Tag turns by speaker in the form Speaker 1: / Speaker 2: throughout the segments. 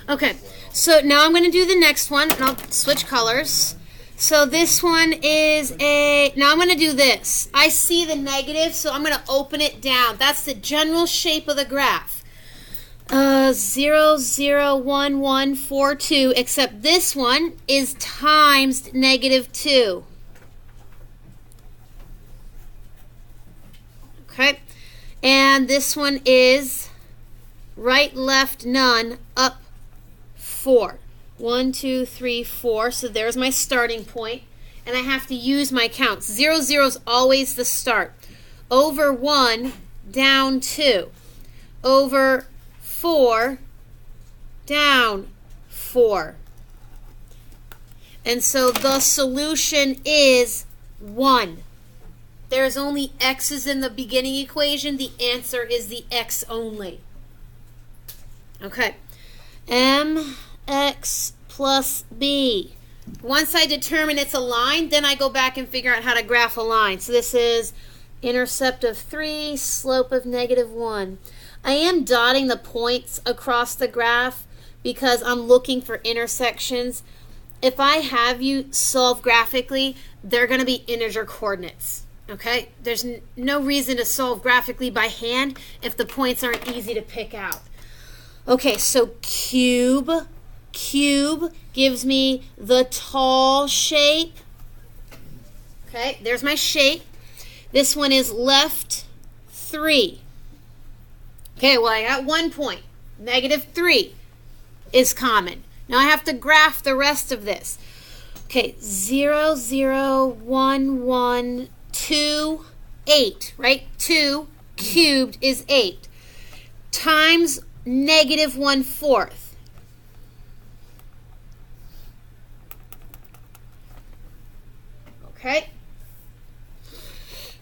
Speaker 1: Okay, so now I'm going to do the next one, and I'll switch colors. So this one is now I'm going to do this. I see the negative, so I'm going to open it down. That's the general shape of the graph. 0, 0, 1, 1, 4, 2, except this one is times -2. Okay, and this one is right, left, none, up, 4. 1, 2, 3, 4. So there's my starting point, and I have to use my counts. 0, 0 is always the start. Over 1, down 2. Over 4, down 4. And so the solution is 1. There's only x's in the beginning equation. The answer is the x only. Okay. mx plus b. Once I determine it's a line, then I go back and figure out how to graph a line. So this is intercept of 3, slope of -1. I am dotting the points across the graph because I'm looking for intersections. If I have you solve graphically, they're going to be integer coordinates. Okay? There's no reason to solve graphically by hand if the points aren't easy to pick out. Okay, so cube gives me the tall shape. Okay, there's my shape. This one is left 3. Okay, well, I got 1 point. -3 is common. Now I have to graph the rest of this. Okay, 0, 0, 1, 1, 2, 8, right? 2 cubed is 8 times -1/4. Okay?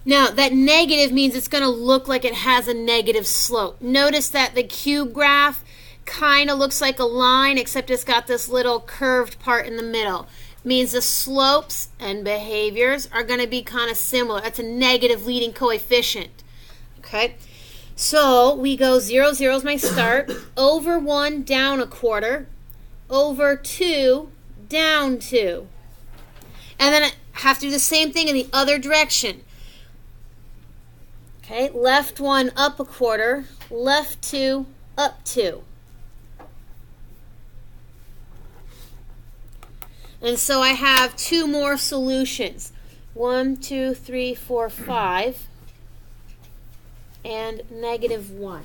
Speaker 1: Now, that negative means it's going to look like it has a negative slope. Notice that the cube graph kind of looks like a line, except it's got this little curved part in the middle. It means the slopes and behaviors are going to be kind of similar. That's a negative leading coefficient. Okay? So we go 0, 0 is my start, over 1, down 1/4, over 2, down 2. And then I have to do the same thing in the other direction. Okay, left 1, up 1/4, left 2, up 2. And so I have 2 more solutions. 1, 2, 3, 4, 5. And -1.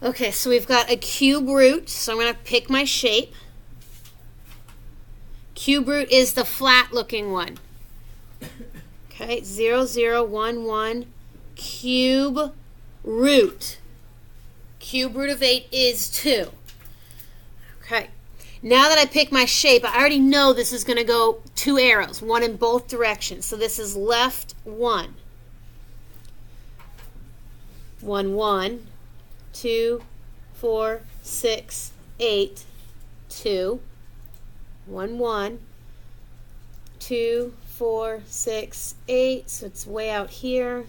Speaker 1: Okay, so we've got a cube root, so I'm going to pick my shape. Cube root is the flat looking one. Okay, 0, 0, 1, 1, cube root. Cube root of 8 is 2. Okay. Now that I pick my shape, I already know this is going to go 2 arrows, one in both directions. So this is left 1. 1, 1, 2, 4, 6, 8, 2. 1, 1, 2, 4, 6, 8. So it's way out here.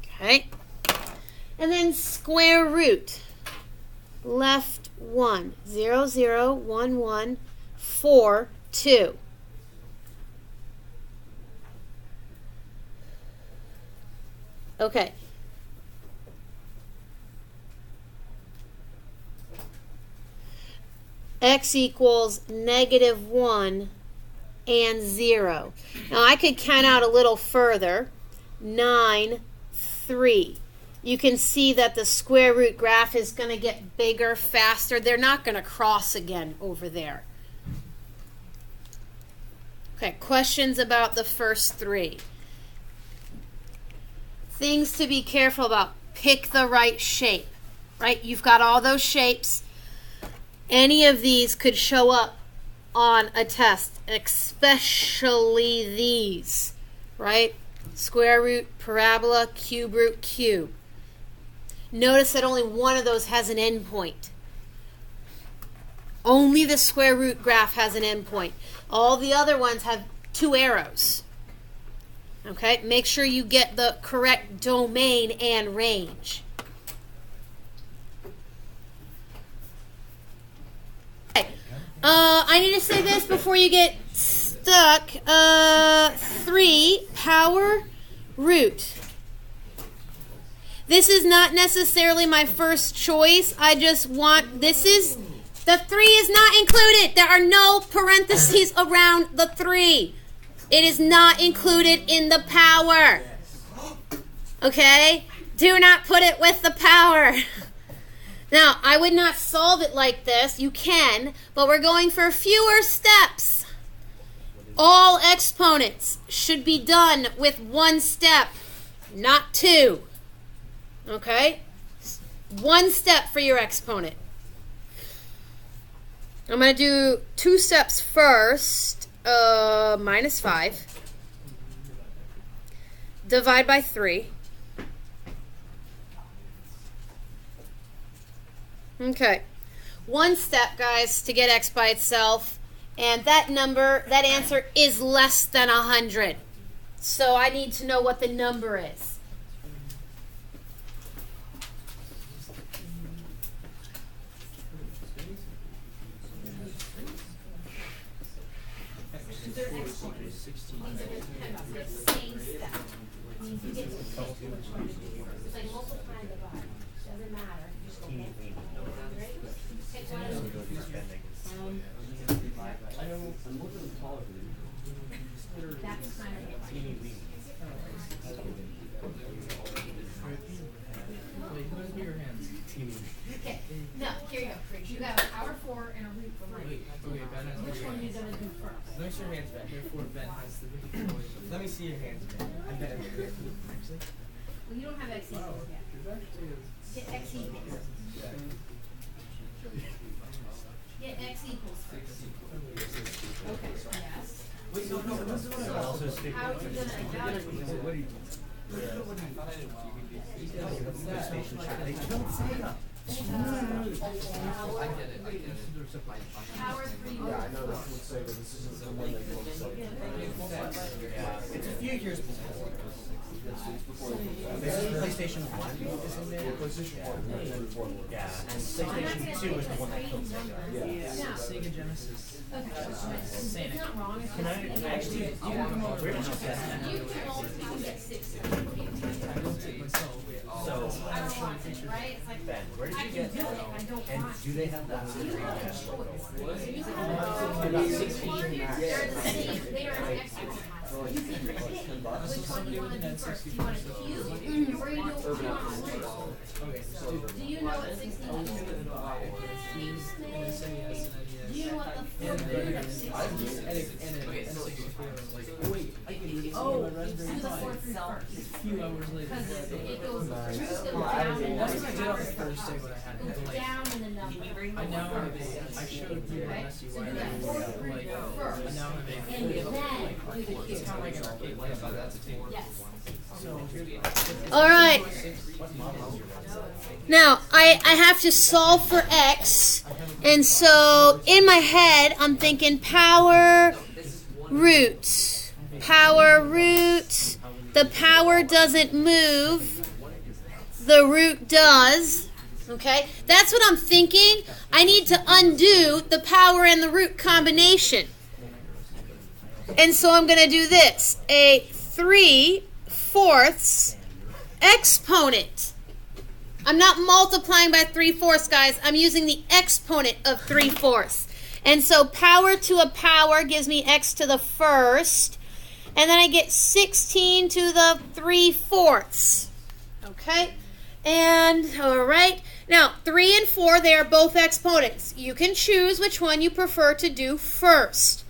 Speaker 1: Okay. And then square root. Left 1, 0, 0, 1, 1, 4, 2. Okay. X equals -1 and 0. Now I could count out a little further. 9, 3. You can see that the square root graph is going to get bigger, faster. They're not going to cross again over there. Okay, questions about the first 3. Things to be careful about. Pick the right shape, right? You've got all those shapes. Any of these could show up on a test, especially these, right? Square root, parabola, cube root, cube. Notice that only one of those has an endpoint. Only the square root graph has an endpoint. All the other ones have 2 arrows. Okay, make sure you get the correct domain and range. Okay. I need to say this before you get stuck. 3, power root. This is not necessarily my first choice. I just want, the 3 is not included. There are no parentheses around the 3. It is not included in the power. Okay? Do not put it with the power. Now, I would not solve it like this. You can, but we're going for fewer steps. All exponents should be done with 1 step, not 2. Okay? 1 step for your exponent. I'm going to do 2 steps first. Minus 5. Divide by 3. Okay. 1 step, guys, to get x by itself. And that answer is less than 100. So I need to know what the number is.
Speaker 2: Okay, no, here you go. You got a power 4 and a root 3.
Speaker 3: Okay, Ben has
Speaker 2: Which one are you going to do first?
Speaker 3: Let me see your hands, Ben. Therefore, Ben has the Let me see your hands, Ben. I bet I'm here. Actually.
Speaker 2: Well, you don't have x equals yet. Get x equals. Get x equals first. Okay, yes.
Speaker 3: Wait, no, this is what I
Speaker 2: How are you going to evaluate?
Speaker 3: What do you
Speaker 2: Power 3.
Speaker 4: Yeah, I know that would say that this isn't the one that goes
Speaker 3: It's a few years before. PlayStation 1 is in there.
Speaker 4: PlayStation 1.
Speaker 3: Yeah, and PlayStation 2 is the one that killed Sega.
Speaker 2: Yeah.
Speaker 3: Sega Genesis.
Speaker 2: Okay. It's not wrong. It's
Speaker 3: Can I actually, you can come over, where did you get that?
Speaker 2: You can only get 6.
Speaker 3: I built it myself. So,
Speaker 2: I don't want it, right? It's like,
Speaker 3: Ben, where did
Speaker 2: I
Speaker 3: you
Speaker 2: can
Speaker 3: get
Speaker 2: do it. I don't
Speaker 3: and
Speaker 2: want
Speaker 3: do they have that?
Speaker 2: You have a choice. You can
Speaker 4: About 16 max.
Speaker 2: They're the same. They are an extra. You can pick which one you want to do first. Do you want a cube or you do a one?
Speaker 3: Okay, so
Speaker 2: Do you know what 16 is?
Speaker 3: and then say yes, and then yes.
Speaker 2: Do you know what the fourth root of 16 is? Oh, do the fourth root first.
Speaker 3: A few hours later.
Speaker 2: Because it goes, root goes down and
Speaker 3: That's what I did on the
Speaker 2: number.
Speaker 3: first day when I had it.
Speaker 2: Goes
Speaker 3: Like,
Speaker 2: down and the number.
Speaker 3: I now have a, I showed you
Speaker 2: Okay?
Speaker 3: last year
Speaker 2: So
Speaker 3: why
Speaker 2: do
Speaker 3: I
Speaker 2: that fourth
Speaker 3: have
Speaker 2: root
Speaker 3: like, I
Speaker 2: first.
Speaker 3: now have a
Speaker 2: And then do the
Speaker 3: it's
Speaker 2: cube.
Speaker 3: kind of like an arcade game.
Speaker 2: Yes.
Speaker 3: So here's
Speaker 1: All right. Now, I have to solve for x. And so, in my head, I'm thinking power root. Power root. The power doesn't move. The root does. Okay? That's what I'm thinking. I need to undo the power and the root combination. And so I'm going to do this. A 3/4 exponent. I'm not multiplying by 3/4, guys. I'm using the exponent of 3/4. And so power to a power gives me x to the first. And then I get 16 to the 3/4. Okay? And, all right. Now, 3 and 4, they are both exponents. You can choose which one you prefer to do first.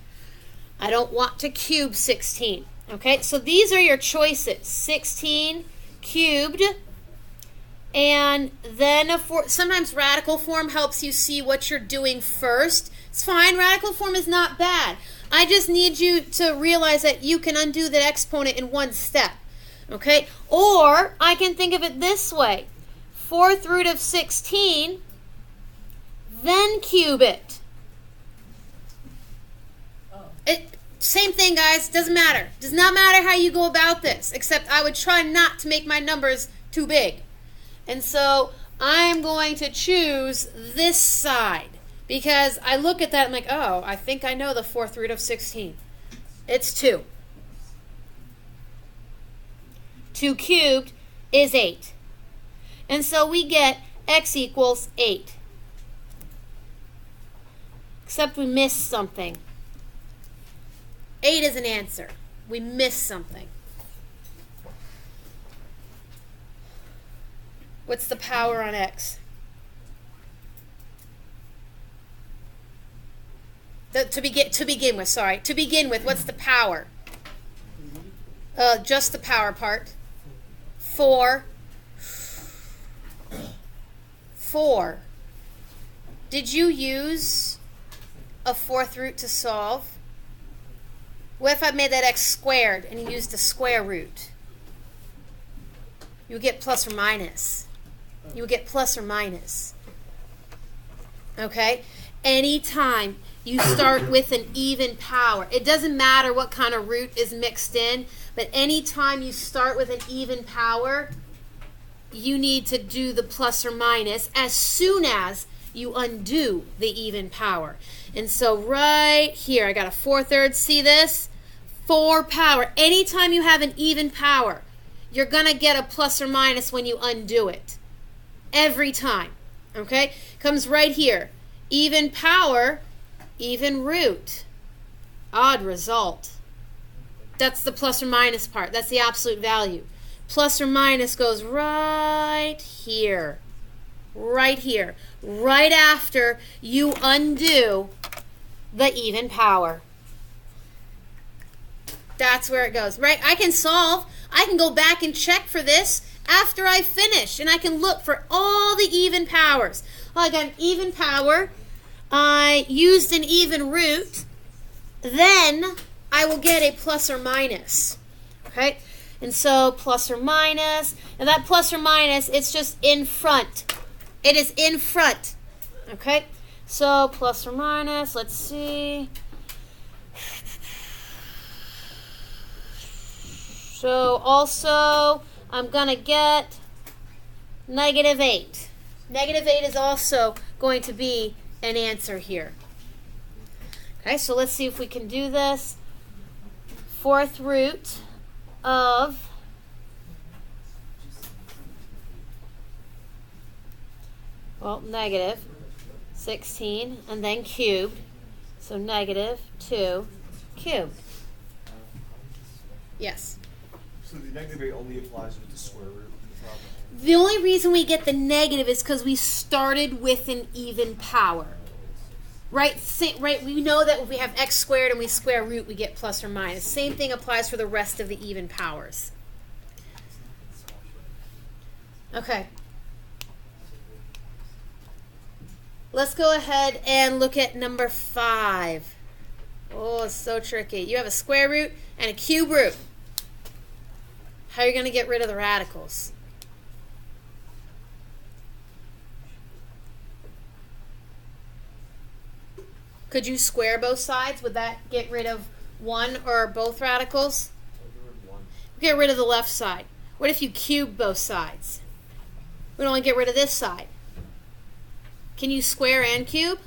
Speaker 1: I don't want to cube 16. Okay? So these are your choices. 16 cubed. And then sometimes radical form helps you see what you're doing first. It's fine. Radical form is not bad. I just need you to realize that you can undo the exponent in 1 step. Okay? Or I can think of it this way. 4th root of 16, then cube it. Same thing, guys. Doesn't matter. Does not matter how you go about this, except I would try not to make my numbers too big. And so I'm going to choose this side because I look at that and I'm like, oh, I think I know the fourth root of 16. It's 2. 2 cubed is 8. And so we get x equals 8. Except we missed something. 8 is an answer. We missed something. What's the power on x? To begin with, what's the power? Just the power part. 4. 4. Did you use a fourth root to solve? What if I made that x squared and you used the square root? You would get plus or minus. You would get plus or minus. Okay? Anytime you start with an even power, it doesn't matter what kind of root is mixed in, but anytime you start with an even power, you need to do the plus or minus as soon as you undo the even power. And so right here, I got a 4/3. See this? 4 power. Anytime you have an even power, you're going to get a plus or minus when you undo it. Every time. Okay? Comes right here. Even power, even root. Odd result. That's the plus or minus part. That's the absolute value. Plus or minus goes right here. Right here. Right after you undo the even power. That's where it goes. Right? I can solve. I can go back and check for this after I finish. And I can look for all the even powers. Oh, I got an even power. I used an even root. Then I will get a plus or minus. Okay? And so plus or minus. And that plus or minus, it's just in front. It is in front. Okay? So plus or minus, let's see. So also, I'm going to get -8. -8 is also going to be an answer here. Okay, so let's see if we can do this. Fourth root of -16 and then cubed. So -2 cubed. Yes.
Speaker 4: So the -8 only applies with the square root of the problem?
Speaker 1: The only reason we get the negative is because we started with an even power. Right? Right? We know that if we have x squared and we square root, we get plus or minus. Same thing applies for the rest of the even powers. Okay. Let's go ahead and look at number 5. Oh, it's so tricky. You have a square root and a cube root. How are you going to get rid of the radicals? Could you square both sides? Would that get rid of one or both radicals? Get rid of the left side. What if you cube both sides? We'd only get rid of this side. Can you square and cube?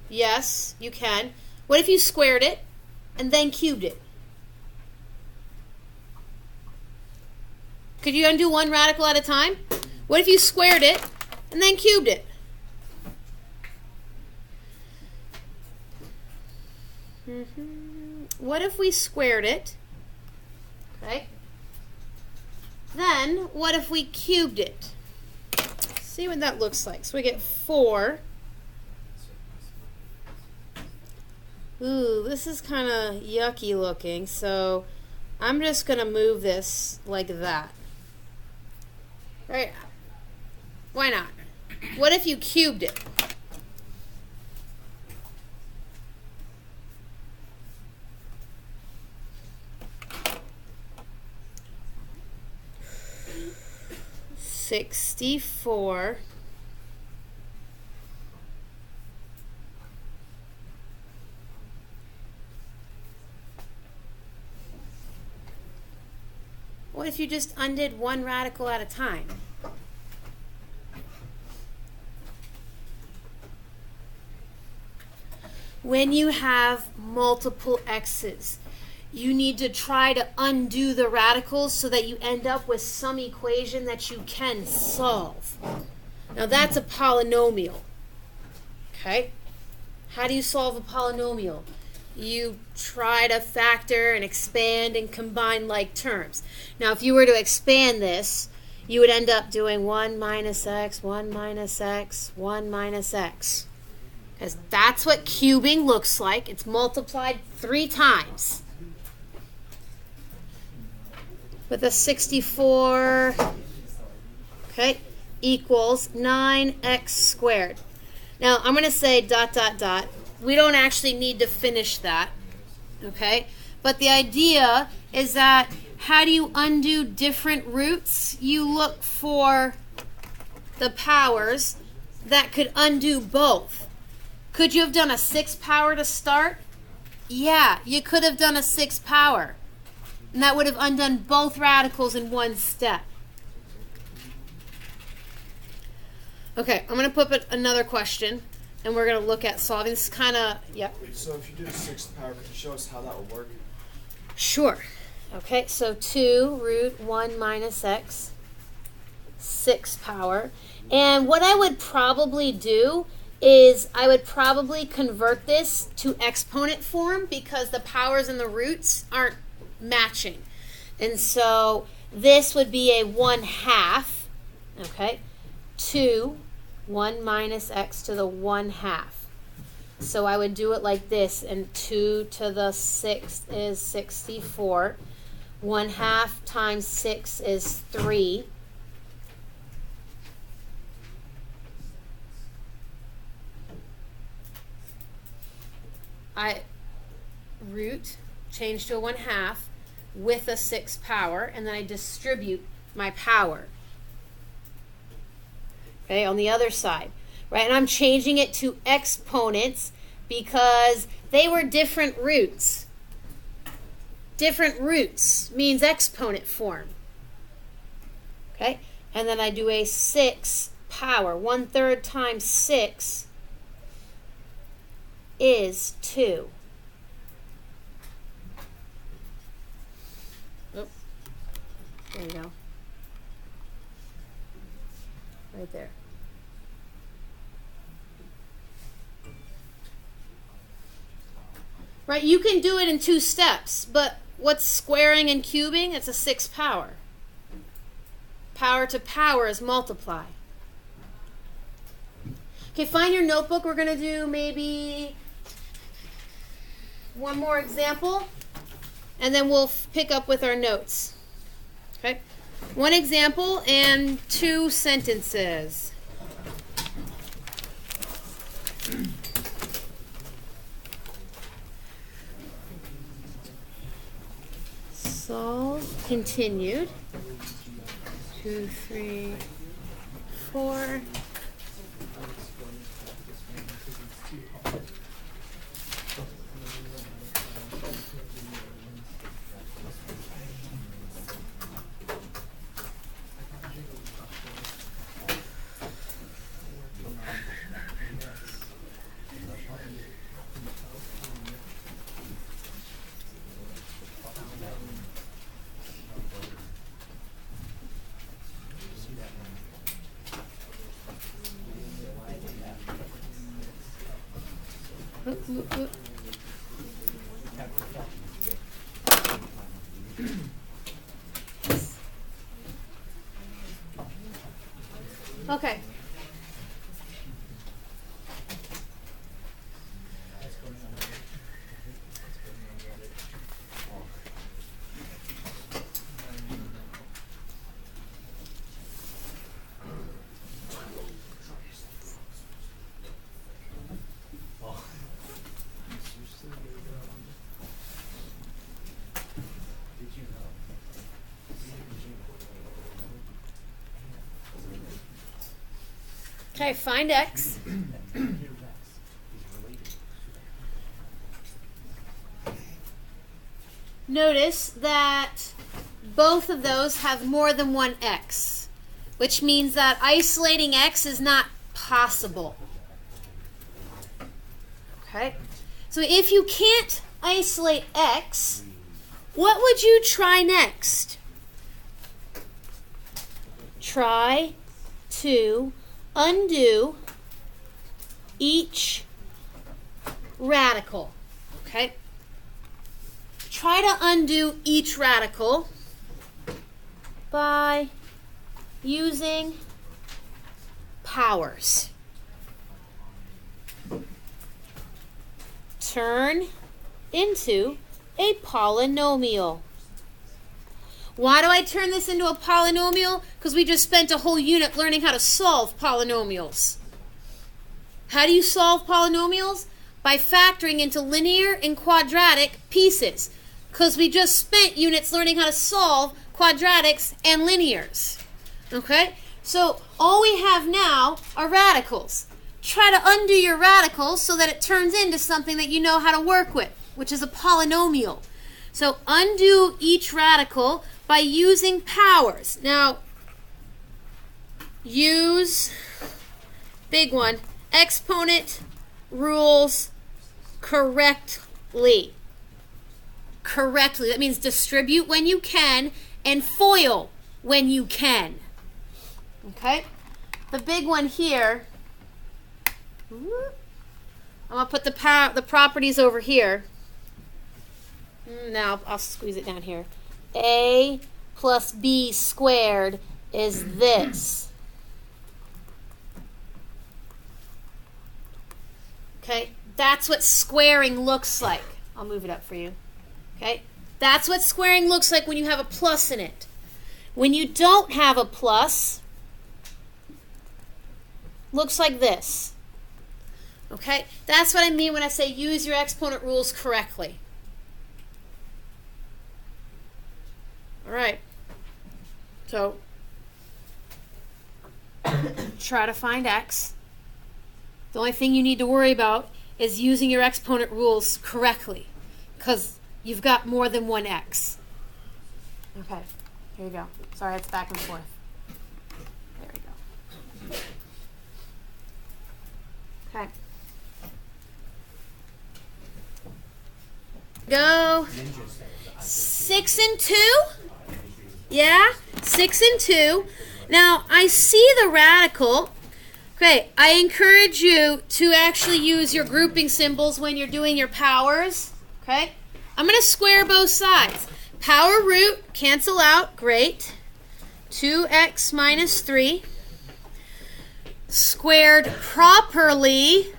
Speaker 1: Yes, you can. What if you squared it and then cubed it? Could you undo one radical at a time? What if you squared it and then cubed it? What if we squared it? Okay. Then, what if we cubed it? See what that looks like. So we get 4. Ooh, this is kind of yucky looking, so I'm just going to move this like that. Right? Why not? What if you cubed it? What if you just undid one radical at a time? When you have multiple x's, you need to try to undo the radicals so that you end up with some equation that you can solve. Now that's a polynomial. Okay? How do you solve a polynomial? You try to factor and expand and combine like terms. Now if you were to expand this, you would end up doing 1 minus x, 1 minus x, 1 minus x. Because that's what cubing looks like. It's multiplied 3 times. With a 64, okay, equals 9x squared. Now, I'm going to say dot, dot, dot. We don't actually need to finish that, okay? But the idea is that how do you undo different roots? You look for the powers that could undo both. Could you have done a 6 power to start? Yeah, you could have done a 6 power. And that would have undone both radicals in one step. Okay, I'm going to put another question, and we're going to look at solving. This is kind of, yep.
Speaker 4: So if you do a 6th power, could you show us how that would work?
Speaker 1: Sure. Okay, so 2 root 1 minus x, 6 power. And what I would probably do is I would probably convert this to exponent form because the powers and the roots aren't matching. And so this would be a 1/2, okay, 2, 1 minus x to the 1/2. So I would do it like this, and 2 to the 6th is 64. 1/2 times 6 is 3. I root, change to a 1/2 with a 6 power, and then I distribute my power. Okay, on the other side, right? And I'm changing it to exponents because they were different roots. Different roots means exponent form. Okay, and then I do a 6 power. 1/3 times 6 is 2. Oh, there you go. Right there. Right, you can do it in 2 steps, but what's squaring and cubing? It's a 6 power. Power to power is multiply. Okay, find your notebook. We're going to do maybe one more example, and then we'll pick up with our notes. Okay, one example and 2 sentences. Solve, continued. 2, 3, 4. Okay. Okay, find x. Notice that both of those have more than one x, which means that isolating x is not possible. Okay? So if you can't isolate x, what would you try next? Try to undo each radical. Okay? Try to undo each radical by using powers. Turn into a polynomial. Why do I turn this into a polynomial? Because we just spent a whole unit learning how to solve polynomials. How do you solve polynomials? By factoring into linear and quadratic pieces. Because we just spent units learning how to solve quadratics and linears. Okay? So all we have now are radicals. Try to undo your radicals so that it turns into something that you know how to work with, which is a polynomial. So undo each radical by using powers. Now, use, big one, exponent rules correctly. Correctly. That means distribute when you can and FOIL when you can. Okay? The big one here, I'm going to put the properties over here. Now, I'll squeeze it down here. A plus B squared is this. Okay? That's what squaring looks like. I'll move it up for you. Okay? That's what squaring looks like when you have a plus in it. When you don't have a plus, looks like this. Okay? That's what I mean when I say use your exponent rules correctly. All right. So, try to find x. The only thing you need to worry about is using your exponent rules correctly, because you've got more than one x. Okay, here you go. Sorry, it's back and forth. There we go. Okay. Go. 6 and 2. Yeah? 6 and 2. Now, I see the radical. Okay, I encourage you to actually use your grouping symbols when you're doing your powers. Okay? I'm going to square both sides. Power root, cancel out. Great. 2x minus 3. Squared properly.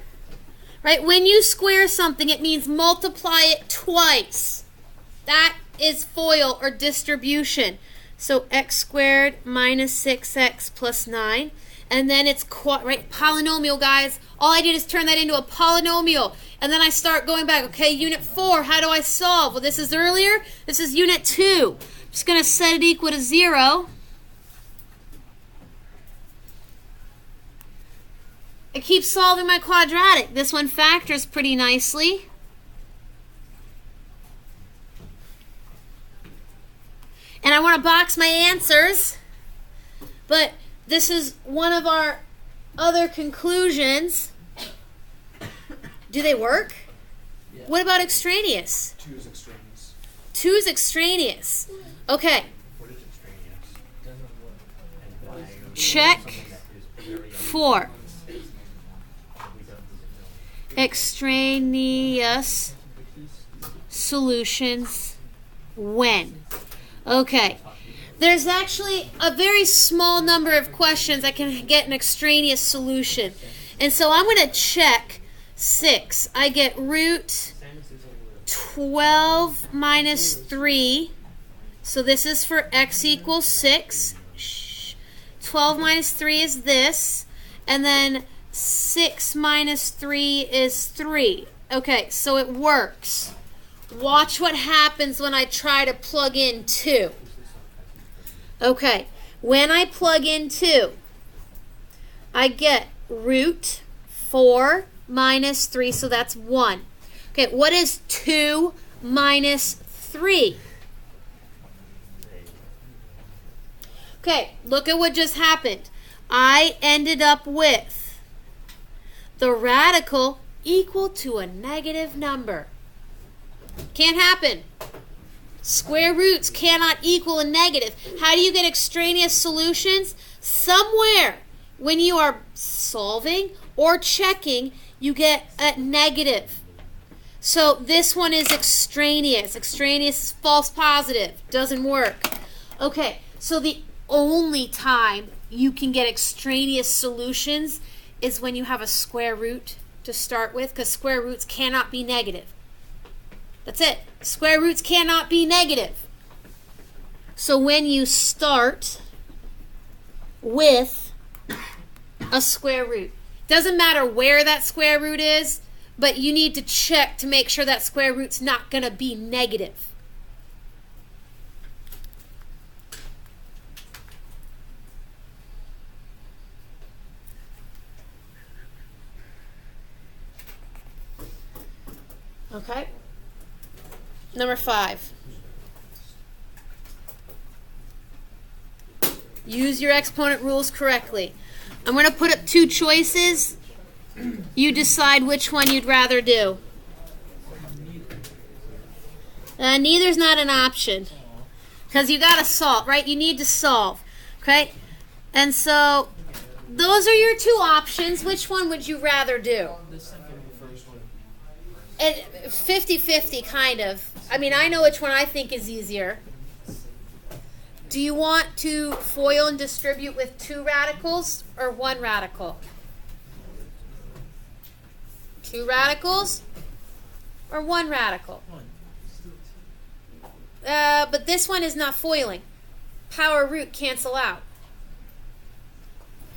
Speaker 1: Right? When you square something, it means multiply it twice. That is FOIL or distribution. So x squared minus 6x plus 9. And then it's right, polynomial, guys. All I did is turn that into a polynomial. And then I start going back. Okay, unit 4, how do I solve? Well, this is earlier. This is unit 2. I'm just going to set it equal to 0. I keep solving my quadratic. This one factors pretty nicely. And I want to box my answers, but this is one of our other conclusions. Do they work?
Speaker 3: Yeah.
Speaker 1: What about extraneous?
Speaker 4: 2 is extraneous.
Speaker 1: 2 is extraneous. Okay.
Speaker 5: What is extraneous?
Speaker 1: Check 4. Extraneous solutions when? Okay. There's actually a very small number of questions that can get an extraneous solution. And so I'm going to check 6. I get root 12 minus 3. So this is for x equals 6. 12 minus 3 is this. And then 6 minus 3 is 3. Okay, so it works. Watch what happens when I try to plug in 2. Okay, when I plug in 2, I get root 4 minus 3, so that's 1. Okay, what is 2 minus 3? Okay, look at what just happened. I ended up with the radical equal to a negative number. Can't happen. Square roots cannot equal a negative. How do you get extraneous solutions? Somewhere when you are solving or checking, you get a negative. So this one is extraneous. Extraneous is false positive. Doesn't work. Okay, so the only time you can get extraneous solutions is when you have a square root to start with, because square roots cannot be negative. That's it. Square roots cannot be negative. So when you start with a square root, doesn't matter where that square root is, but you need to check to make sure that square root's not going to be negative. Okay. Number 5. Use your exponent rules correctly. I'm going to put up 2 choices. You decide which one you'd rather do. Neither's not an option. Because you got to solve, right? You need to solve. Okay? And so, those are your 2 options. Which one would you rather do?
Speaker 3: The second and first one.
Speaker 1: 50-50 kind of. I mean, I know which one I think is easier. Do you want to FOIL and distribute with 2 radicals or 1 radical? 2 radicals or 1 radical? But this one is not FOILing. Power root cancel out.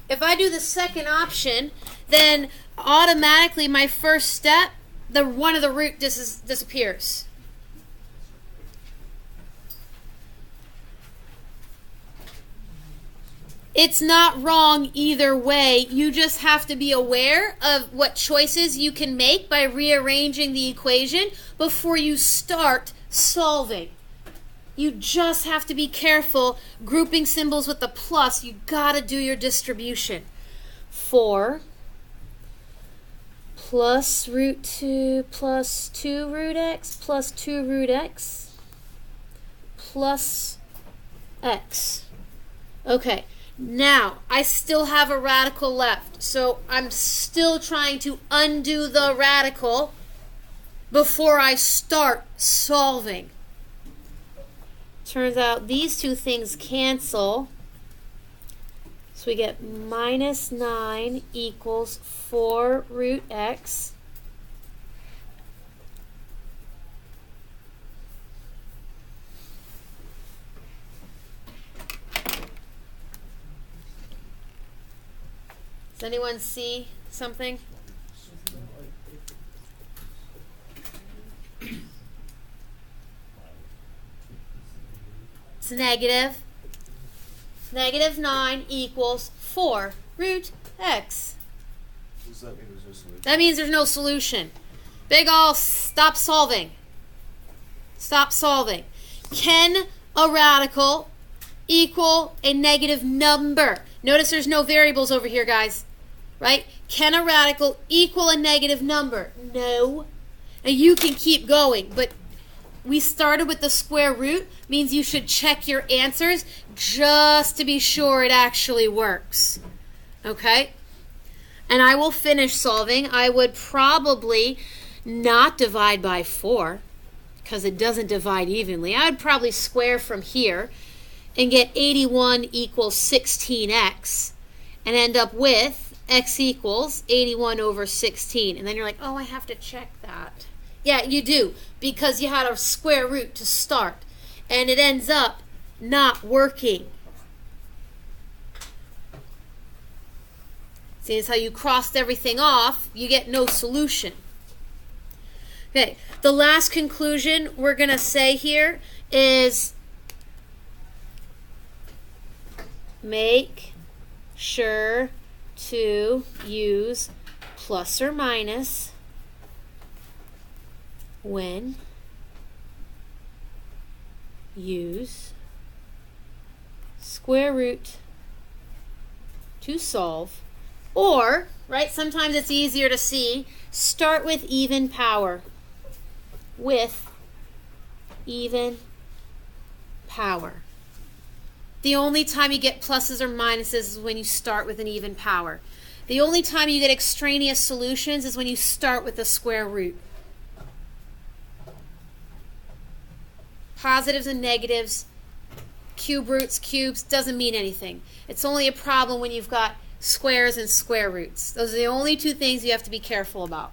Speaker 1: If I do the second option, then automatically my first step, the one of the root disappears. It's not wrong either way. You just have to be aware of what choices you can make by rearranging the equation before you start solving. You just have to be careful grouping symbols with the plus. You got to do your distribution. 4 plus root 2 plus 2 root x plus 2 root x plus x. Okay. Now, I still have a radical left, so I'm still trying to undo the radical before I start solving. Turns out these 2 things cancel, so we get minus 9 equals 4 root x. Does anyone see something? It's negative. Negative 9 equals 4 root x.
Speaker 4: Does that mean there's no solution?
Speaker 1: That means there's no solution. Big ol' stop solving. Stop solving. Can a radical equal a negative number? Notice there's no variables over here, guys. Right? Can a radical equal a negative number? No. And you can keep going, but we started with the square root, means you should check your answers just to be sure it actually works. Okay? And I will finish solving. I would probably not divide by 4 because it doesn't divide evenly. I would probably square from here and get 81 equals 16x and end up with x equals 81 over 16. And then you're like, oh, I have to check that. Yeah, you do, because you had a square root to start, and it ends up not working. See, it's how you crossed everything off, you get no solution. Okay, the last conclusion we're going to say here is make sure to use plus or minus when use square root to solve. Or, right, sometimes it's easier to see, start with even power. With even power. The only time you get pluses or minuses is when you start with an even power. The only time you get extraneous solutions is when you start with the square root. Positives and negatives, cube roots, cubes, doesn't mean anything. It's only a problem when you've got squares and square roots. Those are the only two things you have to be careful about.